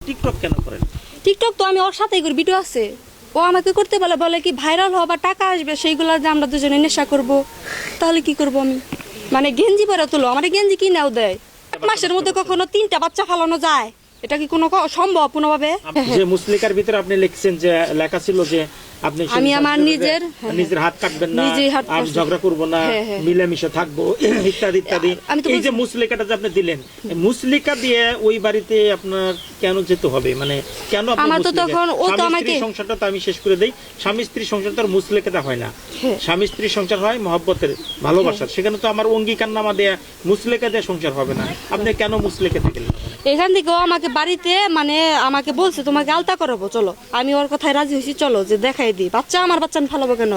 TikTok কেন করেন? TikTok তো আমি ওর সাথেই করি, ভিডিও আছে। ও আমাকে করতে বলে, বলে কি ভাইরাল হওয়া বা টাকা আসবে, সেইগুলো যে আমরা দুজনে নেশা করব, তাহলে কি করব আমি? মানে গেঞ্জি পরে তুলো, আমার গেঞ্জি কিনেও দেয়। এক মাসের মধ্যে কখনো 3টা বাচ্চা ফালানো যায়? এটা কি কোনো সম্ভব কোনোভাবে? যে মুসলিকার ভিতরে আপনি লিখছেন যে লেখা ছিল যে আপনি আমি আমার নিজের হাত কাটবেন না, আমি ঝগড়া করব না, মিলেমিশে থাকবো, ইত্যাদি ইত্যাদি। এই যে মুসলিকাটা যে আপনি দিলেন, মুসলিকা দিয়ে ওই বাড়িতে আপনার কেন যেতে হবে? মানে কেন আমার তো তখন ও তো আমাকে সংসারটা তো আমি শেষ করে দেই। স্বামী স্ত্রী সংসার তো আর মুসলিকাটা হয় না। স্বামী স্ত্রী সংসার হয় মহব্বতের, ভালোবাসার। সেখানে তো আমার অঙ্গীকারনামা দেয়া মুসলিকা দিয়ে সংসার হবে না। আপনি কেন মুসলিকাতে গেলেন? এখান থেকে ও আমাকে বাড়িতে মানে আমাকে বলছে তোমাকে আলতা করাবো, চলো। আমি ওর কথায় রাজি হয়েছি, চলো যে দেখাই দিই বাচ্চা, আমার বাচ্চা আমি ফালাবো কেন?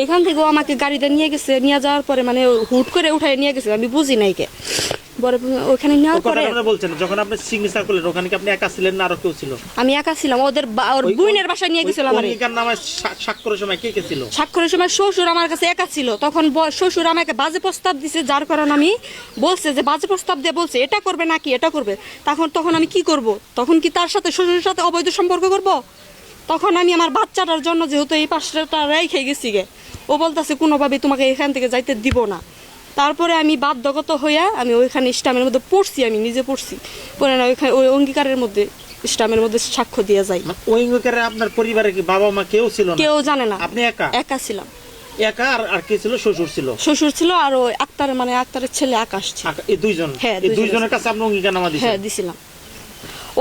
এখান থেকে ও আমাকে গাড়িতে নিয়ে গেছে, নিয়ে যাওয়ার পরে মানে হুট করে উঠাই নিয়ে গেছে, আমি বুঝি নাই কে। ওখানে নেওয়ার পরে বলছেন যখন আপনি সিগনেচার করলেন ওখানে কি আপনি একা ছিলেন না আরো কেউ ছিল? আমি একা ছিলাম, ওর বোনের বাসায় নিয়ে গেছিল। আমার স্বাক্ষরের সময় কে কে ছিল? স্বাক্ষরের সময় শ্বশুর আমার কাছে একা ছিল। তখন শ্বশুর আমাকে বাজে প্রস্তাব দিছে, যার কারণে আমি বলছে যে বাজে প্রস্তাব দিয়ে বলছে এটা করবে নাকি এটা করবে। তখন আমি কি করব? তখন কি তার সাথে শ্বশুরের সাথে অবৈধ সম্পর্ক করব? তখন আমি আমার বাচ্চাটার জন্য যেহেতু এই পাশটা রেখে গেছি গে, ও বলতেছে কোনোভাবে তোমাকে এখান থেকে যাইতে দিব না। তারপরে আমি বাধ্যগত হইয়া আমি ওইখানে স্টামের মধ্যে পড়ছি, আমি নিজে পড়ছি, পরে না ওইখানে ওই অঙ্গীকারের মধ্যে স্টামের মধ্যে সাক্ষ্য দিয়ে যাই। ওই অঙ্গীকারে আপনার পরিবারে কি বাবা মা কেউ ছিল না? কেউ জানে না। আপনি একা? একা ছিলাম। একা? আর কে ছিল? শ্বশুর ছিল? শ্বশুর ছিল আর ওই আক্তারের ছেলে আকাশ ছিল। এই দুইজন? হ্যাঁ, এই দুইজনের কাছে আপনি অঙ্গীকারনামা দিয়েছেন? হ্যাঁ, দিছিলাম।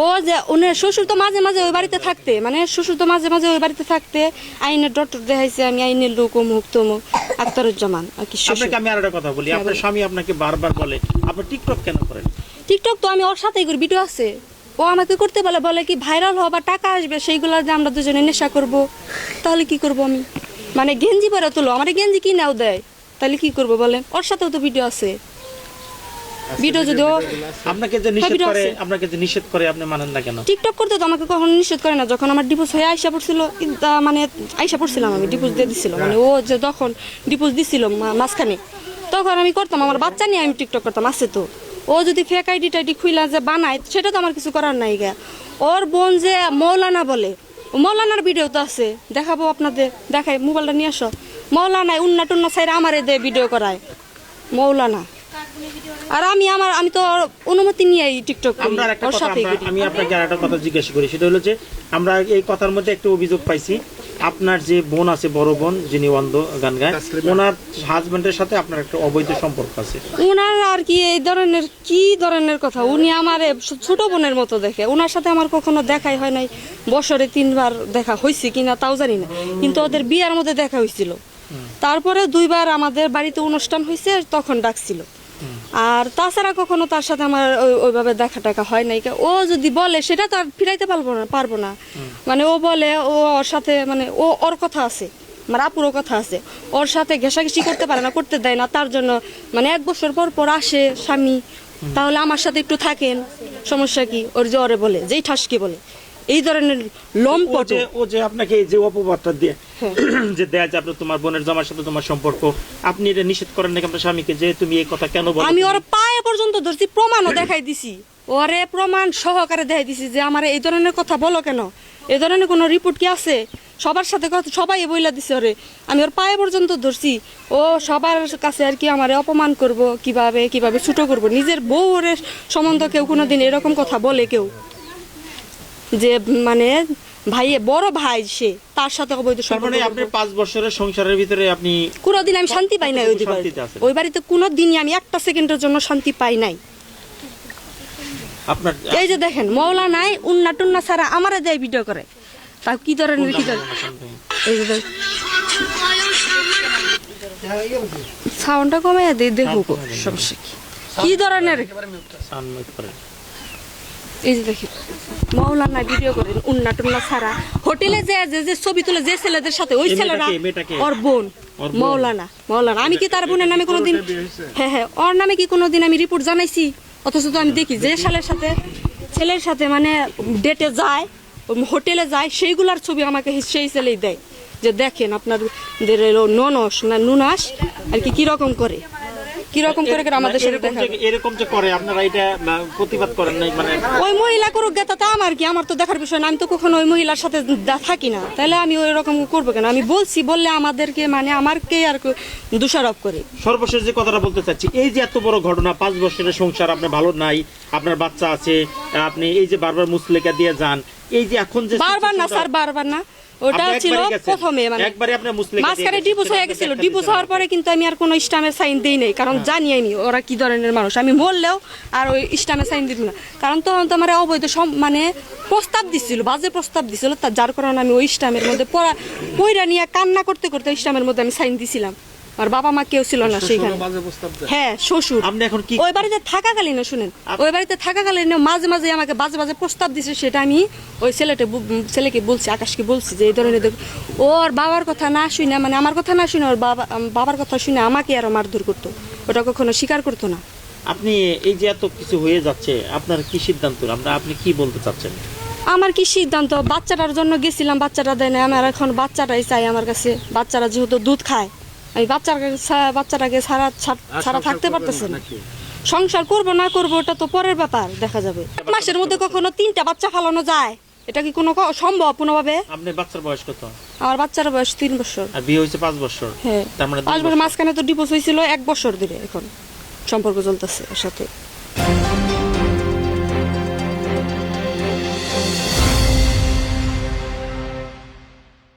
ও যে ওনার শ্বশুর তো মাঝে মাঝে ওই বাড়িতে থাকতে, মানে শ্বশুর তো মাঝে মাঝে ওই বাড়িতে থাকতে আইনের ডক্টর দেখাইছে, আমি আইনের লোক, অমুক তমুক, আক্তারুজ্জামান আর কি। আপনাকে আমি আর একটা কথা বলি, আপনার স্বামী আপনাকে বারবার বলে আপনি টিকটক কেন করেন? টিকটক তো আমি ওর সাথেই করি, ভিডিও আছে। ও আমাকে করতে বলে, বলে কি ভাইরাল হওয়া বা টাকা আসবে, সেইগুলো যে আমরা দুজনে নেশা করব, তাহলে কি করব আমি? মানে গেঞ্জি পরে তুলো, আমার গেঞ্জি কিনেও দেয়, তাহলে কি করব বলেন? ওর সাথেও তো ভিডিও আছে। ভিডিও যদিও আপনাকে যে নিষেধ করে আপনি মানেন না কেন? টিকটক করতে তো আমাকে কখনো নিষেধ করে না। যখন আমার ডিভোর্স হয়ে আইসা পড়ছিল, মানে আইসা পড়ছিলাম, আমি ডিভোর্স দিয়ে দিছিল, মানে ও যে তখন ডিভোর্স দিছিল মাঝখানে, তখন আমি করতাম, আমার বাচ্চা নিয়ে আমি টিকটক করতাম। আছে তো, ও যদি ফেক আইডি টাইডি খুইলা যে বানায়, সেটা তো আমার কিছু করার নাই গা। ওর বোন যে মৌলানা বলে, মৌলানার ভিডিও তো আছে, দেখাবো আপনাদের, দেখাই, মোবাইলটা নিয়ে আসো। মৌলানায় উন্না টুন্না সাইরা আমারে দে ভিডিও করায় মৌলানা। আর আমি তো অনুমতি নিয়ে টিকটক করি। আমি আপনাকে আর একটা কথা জিজ্ঞাসা করি, সেটা হলো যে আমরা এই কথার মধ্যে একটা অভিযোগ পাইছি, আপনার যে বোন আছে, বড় বোন যিনি অন্ধ গান গায়, ওনার হাজবেন্ডের সাথে আপনার একটা অবৈধ সম্পর্ক আছে। ওনার আর কি এই ধরনের কথা? উনি আমার ছোট বোনের মতো দেখে, ওনার সাথে আমার কখনো দেখাই হয় নাই। বছরে 3বার দেখা হয়েছে কিনা তাও জানি না, কিন্তু ওদের বিয়ের মধ্যে দেখা হয়েছিল। তারপরে 2বার আমাদের বাড়িতে অনুষ্ঠান হয়েছে, তখন ডাকছিল। আর তাছাড়া কখনো তার সাথে আমার ওইভাবে দেখা টাকা হয় নাই। ও যদি বলে সেটা তো আর ফিরাইতে পারবো না। মানে ও বলে ওর সাথে, মানে ওর কথা আছে, আমার আপুরও কথা আছে, ওর সাথে ঘেঁষাঘেঁষি করতে পারে না, করতে দেয় না। তার জন্য মানে 1 বছর পর আসে স্বামী, তাহলে আমার সাথে একটু থাকেন, সমস্যা কি? ওর যে ওরে বলে, যেই ঠাসকি বলে, এই ধরনের লম্পট। ও যে আপনাকে যে অপবাদটা দিয়ে যে দেয়া যে আপনার তোমার বোনের জামার সাথে তোমার সম্পর্ক, আপনি এটা নিষেধ করেন নাকি আপনার স্বামীকে যে তুমি এই কথা কেন বলো? আমি ওর পায়ে পর্যন্ত ধরছি, প্রমাণও দেখাই দিছি, ওরে প্রমাণ সহকারে দেখাই দিছি যে আমার এই ধরনের কথা বলো কেন, এই ধরনের কোনো রিপোর্ট কি আছে? সবার সাথে কথা সবাই বইলা দিছে ওরে, আমি ওর পায়ে পর্যন্ত ধরছি। ও সবার কাছে আর কি আমারে অপমান করব, কিভাবে ছোট করব। নিজের বউরের সম্বন্ধ কেউ কোনোদিন এরকম কথা বলে কেউ? যে মানে ভাই, বড় ভাই, সে তার সাথে অবৈধ সম্পর্ক। মানে আপনি 5 বছরের সংসারের ভিতরে আপনি কোনোদিন আমি শান্তি পাই নাই ওই বাড়িতে, কোনোদিনই আমি একটা সেকেন্ডের জন্য শান্তি পাই নাই। আপনার এই যে দেখেন, মৌলানায় উন্না টুন্না ছাড়া আমারে দেয় ভিডিও করে, তা কি ধরনের এই যে সাউন্ডটা কমাইয়া দেয়, দেখুক সমস্যা কি ধরনের। এই যে দেখি মৌলানা ভিডিও করে উন্না টুন্না ছাড়া, হোটেলে যে ছবি তুলে যে ছেলেদের সাথে, ওই ছেলেরা ওর বোন মৌলানা। আমি কি তার বোনের নামে কোনোদিন, হ্যাঁ ওর নামে কি কোনোদিন আমি রিপোর্ট জানাইছি? অথচ তো আমি দেখি যে ছেলের সাথে মানে ডেটে যায়, হোটেলে যায়, সেইগুলার ছবি আমাকে সেই ছেলেই দেয়, যে দেখেন আপনাদের ননস না নুনাস আর কি কিরকম করে, কিরকম করে করে আমাদের সাথে এরকম দেখাবে। এরকম যে করে আপনারা এটা প্রতিবাদ করেন নাই মানে ওই মহিলা করুক গে তাতে আমার কি, আমার তো দেখার বিষয় না, আমি তো কখনো ওই মহিলার সাথে থাকি না, তাহলে আমি ওই রকম করবো কেন? আমি বলছি বললে আমাদেরকে মানে আমারকে আর দোষারোপ করে। সর্বশেষ যে কথাটা বলতে চাচ্ছি, এই যে এত বড় ঘটনা, 5 বছরের সংসার, আপনি ভালো নাই, আপনার বাচ্চা আছে, আপনি এই যে বারবার মুসলেকা দিয়ে যান, এই যে এখন যে বারবার না স্যার, বারবার না, ওটা আপনি ছিল একবারই গেছেন? প্রথমে মানে একবারই আপনি মুসলেকা দিয়ে মাঝখানে গেছেন, ডিভোর্স সেটা হয়ে আপনি গেছিল, ব্যাখ্যা ডিভোর্স দিতে হওয়ার পরে কিন্তু আমি আর কোনো ইসলামের সাইন দেই নাই, কারণ জানিয়ে নি ওরা কি ধরনের মানুষ, আমি বললেও আর ওই ইসলামের সাইন দিব না, কারণ তখন তো আমার অবৈধ মানে প্রস্তাব দিছিল, বাজে প্রস্তাব দিছিল, যার কারণে আমি ওই ইসলামের মধ্যে পয়রা নিয়ে কান্না করতে করতে ইসলামের মধ্যে আমি সাইন দিছিলাম। আর বাবা মা কেউ ছিল না সেখানে। হ্যাঁ, শ্বশুর। আপনি এখন কি ওই বাড়িতে থাকাকালীন, শুনেন, ওই বাড়িতে থাকাকালীন মাঝে মাঝে আমাকে বাজে বাজে প্রস্তাব দিছে, সেটা আমি ওই ছেলেকে বলছি, আকাশকে বলছি যে এই ধরনের ওর বাবার কথা না শুনে, মানে আমার কথা না শুনে ওর বাবার কথা শুনে আমাকে আরো মারধর করতো, ওটা কখনো স্বীকার করতো না। আপনি এই যে এত কিছু হয়ে যাচ্ছে, আপনার কি সিদ্ধান্ত, আপনি কি বলতে চাচ্ছেন? আমার কি সিদ্ধান্ত, বাচ্চাটার জন্য গেছিলাম, বাচ্চাটা দেয় না, আমার এখন বাচ্চাটাই চাই আমার কাছে। বাচ্চারা যেহেতু দুধ খায়, আমি বাচ্চাটাকে ছাড়া থাকতে পারতেছে না। সংসার করবো না করবো ওটা তো পরের ব্যাপার, দেখা যাবে। মাসের মধ্যে কখনো 3টা বাচ্চা ফালানো যায়? এটা কি কোনো সম্ভব কোনোভাবে? আপনার বাচ্চার বয়স কত? আমার বাচ্চার বয়স 3 বছর। আর বিয়ে হয়েছে 5 বছর? হ্যাঁ, তার মানে 5 বছর। মাঝখানে তো ডিভোর্স হয়েছিল 1 বছর ধরে, এখন সম্পর্ক চলতেছে ওর সাথে।